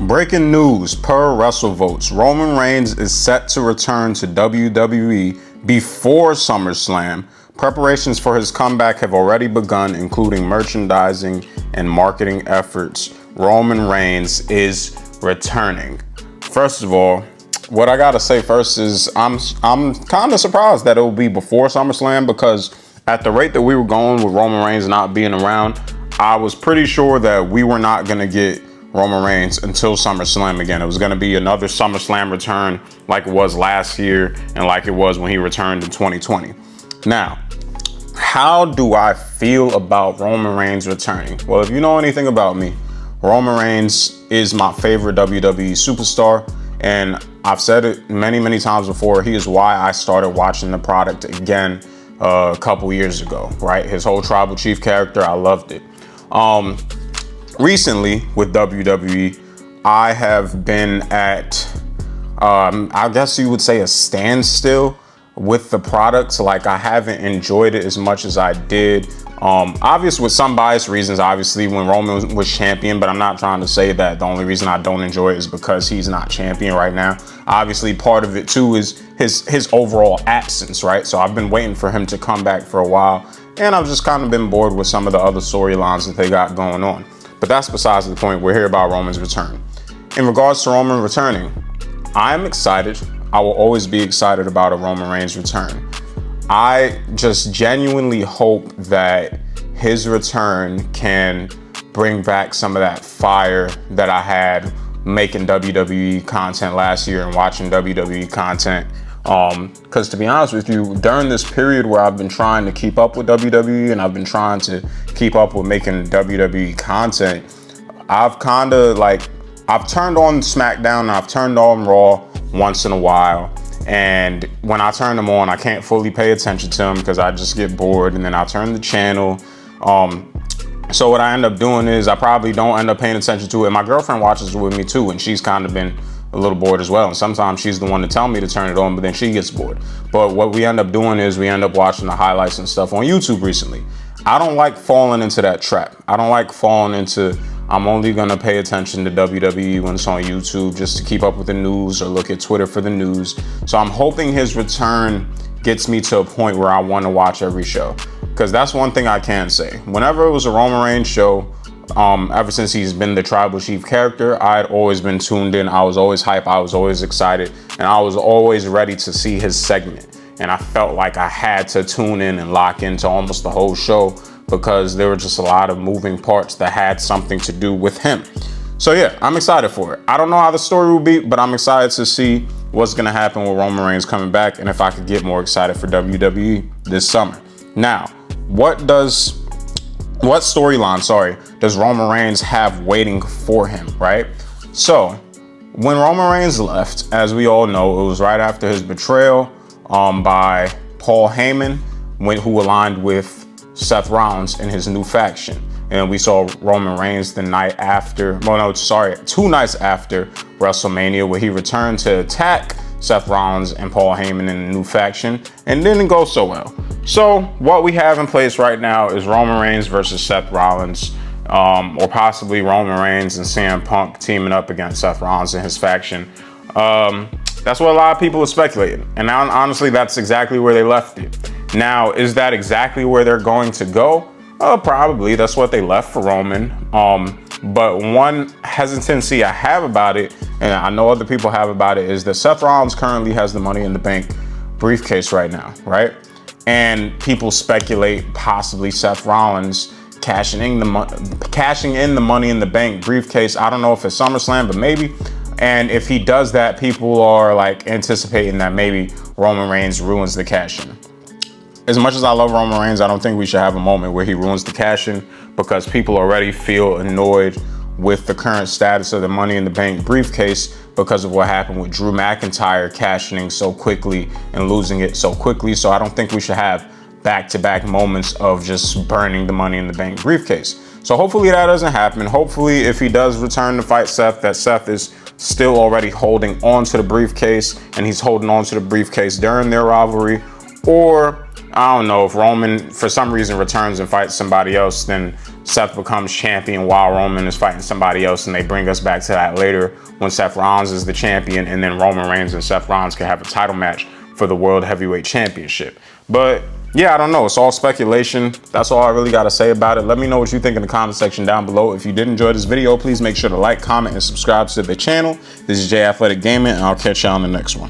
Breaking news per WrestleVotes. Roman Reigns is set to return to WWE before SummerSlam. Preparations for his comeback have already begun, including merchandising and marketing efforts. Roman Reigns is returning. First of all, what I gotta say first is I'm kind of surprised that it will be before SummerSlam, because at the rate that we were going with Roman Reigns not being around, I was pretty sure that we were not gonna get Roman Reigns until SummerSlam again. It was going to be another SummerSlam return like it was last year and like it was when he returned in 2020. Now, how do I feel about Roman Reigns returning? Well, if you know anything about me, Roman Reigns is my favorite WWE superstar, and I've said it many, many times before. He is why I started watching the product again a couple years ago, right? His whole Tribal Chief character, I loved it. Recently with WWE, I have been at, I guess you would say, a standstill with the product. Like, I haven't enjoyed it as much as I did. Obviously, with some biased reasons, obviously, when Roman was champion, but I'm not trying to say that the only reason I don't enjoy it is because he's not champion right now. Obviously, part of it too is his overall absence, right? So I've been waiting for him to come back for a while, and I've just kind of been bored with some of the other storylines that they got going on. But that's besides the point. We're here about Roman's return. In regards to Roman returning, I'm excited. I will always be excited about a Roman Reigns return. I just genuinely hope that his return can bring back some of that fire that I had making WWE content last year and watching WWE content. Because to be honest with you, during this period where I've been trying to keep up with WWE and I've been trying to keep up with making WWE content, I've kind of I've turned on SmackDown and I've turned on Raw once in a while. And when I turn them on, I can't fully pay attention to them because I just get bored, and then I turn the channel. So what I end up doing is I probably don't end up paying attention to it. My girlfriend watches it with me too, and she's kind of been a little bored as well. And sometimes she's the one to tell me to turn it on, but then she gets bored. But what we end up doing is we end up watching the highlights and stuff on YouTube recently. I don't like falling into that trap. I don't like falling into, I'm only gonna pay attention to WWE when it's on YouTube just to keep up with the news or look at Twitter for the news. So I'm hoping his return gets me to a point where I want to watch every show. Because that's one thing I can say. Whenever it was a Roman Reigns show, ever since he's been the Tribal Chief character, I'd always been tuned in. I was always hyped. I was always excited. And I was always ready to see his segment. And I felt like I had to tune in and lock into almost the whole show because there were just a lot of moving parts that had something to do with him. So yeah, I'm excited for it. I don't know how the story will be, but I'm excited to see what's going to happen with Roman Reigns coming back and if I could get more excited for WWE this summer. Now, what storyline, does Roman Reigns have waiting for him, right? So, when Roman Reigns left, as we all know, it was right after his betrayal by Paul Heyman, who aligned with Seth Rollins in his new faction. And we saw Roman Reigns the night after, 2 nights after WrestleMania, where he returned to attack Seth Rollins and Paul Heyman in a new faction, and didn't go so well. So what we have in place right now is Roman Reigns versus Seth Rollins, or possibly Roman Reigns and CM Punk teaming up against Seth Rollins and his faction. That's what a lot of people are speculating. And honestly, that's exactly where they left it. Now, is that exactly where they're going to go? Probably. That's what they left for Roman. But one hesitancy I have about it, and I know other people have about it, is that Seth Rollins currently has the Money in the Bank briefcase right now, right? And people speculate possibly Seth Rollins cashing in the Money in the Bank briefcase. I don't know if it's SummerSlam, but maybe. And if he does that, people are anticipating that maybe Roman Reigns ruins the cash-in. As much as I love Roman Reigns, I don't think we should have a moment where he ruins the cash-in, because people already feel annoyed with the current status of the Money in the Bank briefcase because of what happened with Drew McIntyre cashing in so quickly and losing it so quickly. So I don't think we should have back-to-back moments of just burning the Money in the Bank briefcase. So hopefully that doesn't happen. Hopefully, if he does return to fight Seth, that Seth is still already holding on to the briefcase, and he's holding on to the briefcase during their rivalry. Or I don't know, if Roman for some reason returns and fights somebody else, then Seth becomes champion while Roman is fighting somebody else, and they bring us back to that later when Seth Rollins is the champion, and then Roman Reigns and Seth Rollins can have a title match for the World Heavyweight Championship. But yeah, I don't know. It's all speculation. That's all I really got to say about it. Let me know what you think in the comment section down below. If you did enjoy this video, please make sure to like, comment, and subscribe to the channel. This is J Athletic Gaming, and I'll catch y'all on the next one.